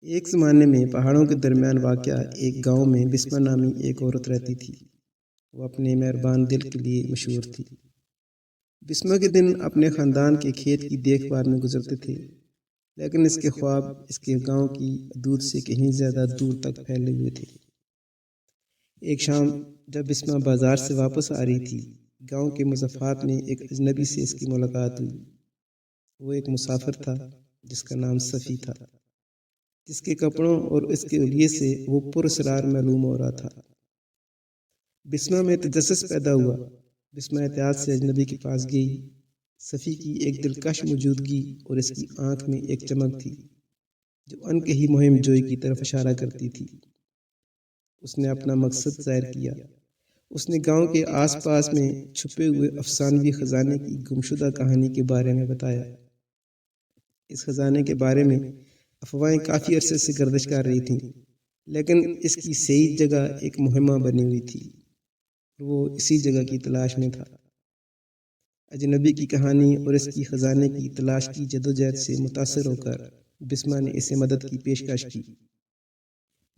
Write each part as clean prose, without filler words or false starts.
ایک زمانے میں پہاڑوں کے درمیان واقع ایک گاؤں میں بسمہ نامی ایک عورت رہتی تھی۔ وہ اپنے مہربان دل کے لیے مشہور تھی۔ بسمہ کے دن اپنے خاندان کے کھیت کی دیکھ بھال میں گزرتے تھے، لیکن اس کے خواب اس کے گاؤں کی حدود سے کہیں زیادہ دور تک پھیلے ہوئے تھے۔ ایک شام جب بسمہ بازار سے واپس آ رہی تھی، گاؤں کے مضافات میں ایک اجنبی سے اس کی ملاقات ہوئی۔ وہ ایک مسافر تھا جس کا نام صفی تھا، جس کے کپڑوں اور اس کے حلیے سے وہ پراسرار معلوم ہو رہا تھا۔ بسمہ میں تجسس پیدا ہوا۔ بسمہ احتیاط سے اجنبی کے پاس گئی۔ صفی کی ایک دلکش موجودگی اور اس کی آنکھ میں ایک چمک تھی جو انکہی مہم جوئی کی طرف اشارہ کرتی تھی۔ اس نے اپنا مقصد ظاہر کیا۔ اس نے گاؤں کے آس پاس میں چھپے ہوئے افسانوی خزانے کی گمشدہ کہانی کے بارے میں بتایا۔ اس خزانے کے بارے میں افواہیں کافی عرصے سے گردش کر رہی تھیں، لیکن اس کی صحیح جگہ ایک مہمہ بنی ہوئی تھی۔ وہ اسی جگہ کی تلاش میں تھا۔ اجنبی کی کہانی اور اس کی خزانے کی تلاش کی جدوجہد سے متاثر ہو کر بسمہ نے اسے مدد کی پیشکش کی۔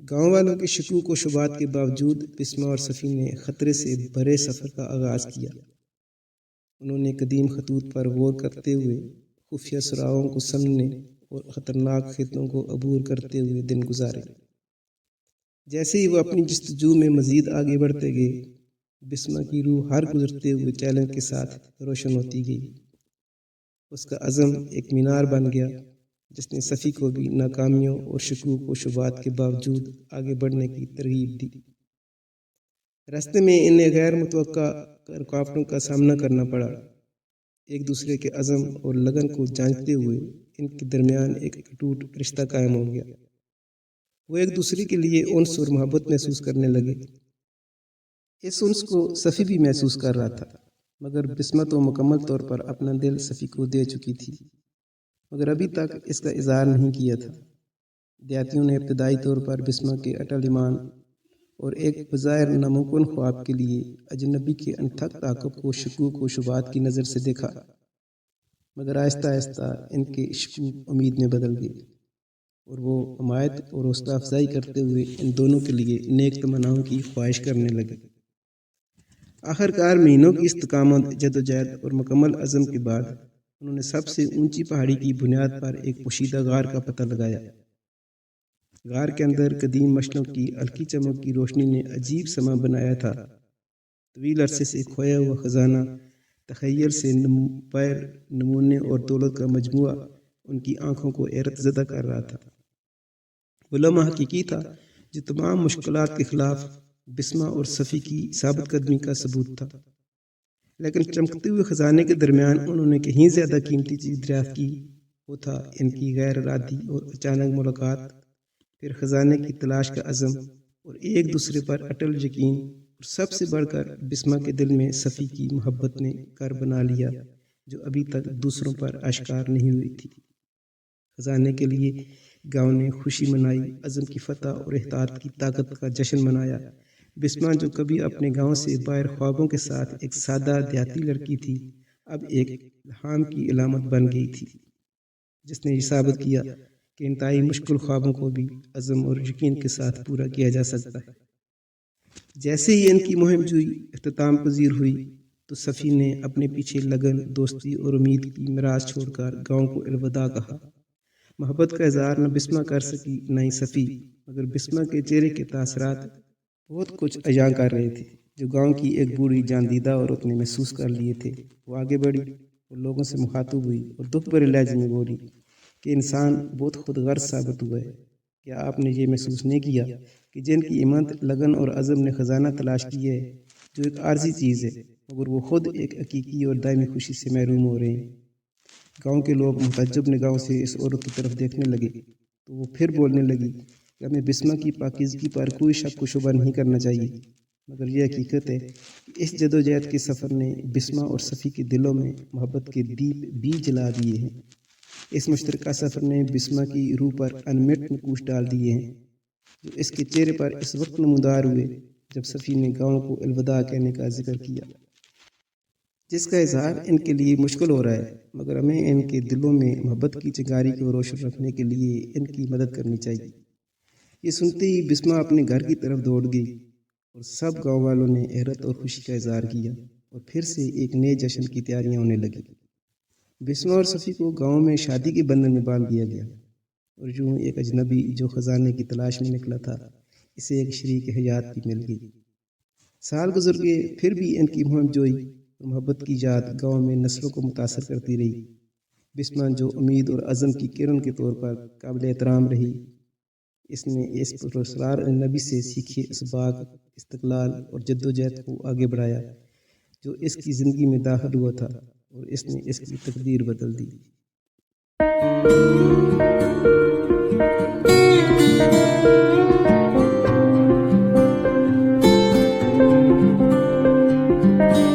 گاؤں والوں کے شکوک و شبہات کے باوجود بسمہ اور صفی نے خطرے سے بھرے سفر کا آغاز کیا۔ انہوں نے قدیم خطوط پر غور کرتے ہوئے خفیہ سراغوں کو سمجھنے اور خطرناک خطوں کو عبور کرتے ہوئے دن گزارے۔ جیسے ہی وہ اپنی جستجو میں مزید آگے بڑھتے گئے، بسمہ کی روح ہر گزرتے ہوئے چیلنج کے ساتھ روشن ہوتی گئی۔ اس کا عزم ایک مینار بن گیا جس نے صفی کو بھی ناکامیوں اور شکوک و شبہات کے باوجود آگے بڑھنے کی ترغیب دی۔ راستے میں انہیں غیر متوقع رکاوٹوں کا سامنا کرنا پڑا۔ ایک دوسرے کے عزم اور لگن کو جانچتے ہوئے ان کے درمیان ایک اٹوٹ رشتہ قائم ہو گیا۔ وہ ایک دوسرے کے لیے انس اور محبت محسوس کرنے لگے۔ اس انس کو صفی بھی محسوس کر رہا تھا، مگر بسمہ تو مکمل طور پر اپنا دل صفی کو دے چکی تھی، مگر ابھی تک اس کا اظہار نہیں کیا تھا۔ دیہاتیوں نے ابتدائی طور پر بسمہ کے اٹل ایمان اور ایک بظاہر ناممکن خواب کے لیے اجنبی کے انتھک تعاقب کو شکوک و شبہات کی نظر سے دیکھا، مگر آہستہ آہستہ ان کے شکوک امید میں بدل گئے اور وہ حمایت اور حوصلہ افزائی کرتے ہوئے ان دونوں کے لیے نیک تمناؤں کی خواہش کرنے لگے۔ آخرکار مہینوں کی استقامت، جدوجہد اور مکمل عزم کے بعد انہوں نے سب سے اونچی پہاڑی کی بنیاد پر ایک پوشیدہ غار کا پتہ لگایا۔ غار کے اندر قدیم مشنوں کی ہلکی چمک کی روشنی نے عجیب سما بنایا تھا۔ طویل عرصے سے کھویا ہوا خزانہ، تخیل سے پیر نمونے اور دولت کا مجموعہ ان کی آنکھوں کو حیرت زدہ کر رہا تھا۔ وہ لمحہ حقیقی تھا جو تمام مشکلات کے خلاف بسمہ اور صفی کی ثابت قدمی کا ثبوت تھا۔ لیکن چمکتے ہوئے خزانے کے درمیان انہوں نے کہیں زیادہ قیمتی چیز دریافت کی۔ وہ تھا ان کی غیر ارادی اور اچانک ملاقات، پھر خزانے کی تلاش کا عزم اور ایک دوسرے پر اٹل یقین، اور سب سے بڑھ کر بسمہ کے دل میں صفی کی محبت نے گھر بنا لیا جو ابھی تک دوسروں پر اشکار نہیں ہوئی تھی۔ خزانے کے لیے گاؤں نے خوشی منائی، عزم کی فتح اور اتحاد کی طاقت کا جشن منایا۔ بسمہ جو کبھی اپنے گاؤں سے باہر خوابوں کے ساتھ ایک سادہ دیہاتی لڑکی تھی، اب ایک الہام کی علامت بن گئی تھی، جس نے یہ ثابت کیا کہ انتہائی مشکل خوابوں کو بھی عزم اور یقین کے ساتھ پورا کیا جا سکتا ہے۔ جیسے ہی ان کی مہم جوئی اختتام پذیر ہوئی تو صفی نے اپنے پیچھے لگن، دوستی اور امید کی میراث چھوڑ کر گاؤں کو الوداع کہا۔ محبت کا اظہار نہ بسمہ کر سکی نہ ہی صفی، مگر بسمہ کے چہرے کے تاثرات بہت کچھ عیاں کر رہے تھے جو گاؤں کی ایک بوڑھی جاندیدہ عورت نے محسوس کر لیے تھے۔ وہ آگے بڑھی اور لوگوں سے مخاطب ہوئی اور دکھ بھرے لہجے میں بولی کہ انسان بہت خود غرض ثابت ہوا ہے۔ کیا آپ نے یہ محسوس نہیں کیا کہ جن کی ہمت، لگن اور عزم نے خزانہ تلاش کیا ہے، جو ایک عارضی چیز ہے، مگر وہ خود ایک حقیقی اور دائمی خوشی سے محروم ہو رہے ہیں؟ گاؤں کے لوگ متعجب نگاہوں سے اس عورت کی طرف دیکھنے لگے تو وہ پھر بولنے لگی کہ ہمیں بسمہ کی پاکیزگی پر کوئی شک و شبہ نہیں کرنا چاہیے، مگر یہ حقیقت ہے کہ اس جدوجہد کے سفر نے بسمہ اور صفی کے دلوں میں محبت کے دیپ بھی جلا دیے ہیں۔ اس مشترکہ سفر نے بسمہ کی روح پر انمٹ نقوش ڈال دیے ہیں جو اس کے چہرے پر اس وقت نمودار ہوئے جب صفی نے گاؤں کو الوداع کہنے کا ذکر کیا۔ جس کا اظہار ان کے لیے مشکل ہو رہا ہے، مگر ہمیں ان کے دلوں میں محبت کی چنگاری کو روشن رکھنے کے لیے ان کی مدد کرنی چاہیے۔ یہ سنتے ہی بسما اپنے گھر کی طرف دوڑ گئی اور سب گاؤں والوں نے حیرت اور خوشی کا اظہار کیا اور پھر سے ایک نئے جشن کی تیاریاں ہونے لگی۔ بسما اور صفی کو گاؤں میں شادی کے بندھن میں باندھ دیا گیا اور یوں ایک اجنبی جو خزانے کی تلاش میں نکلا تھا اسے ایک شریک حیات بھی مل گئی۔ سال گزر گئے، پھر بھی ان کی مہم جوئی اور محبت کی یاد گاؤں میں نسلوں کو متاثر کرتی رہی۔ بسما جو امید اور عزم کی کرن کے طور پر قابل احترام رہی، اس نے اس پراسرار نبی سے سیکھے اسباق، استقلال اور جدوجہد کو آگے بڑھایا جو اس کی زندگی میں داخل ہوا تھا اور اس نے اس کی تقدیر بدل دی۔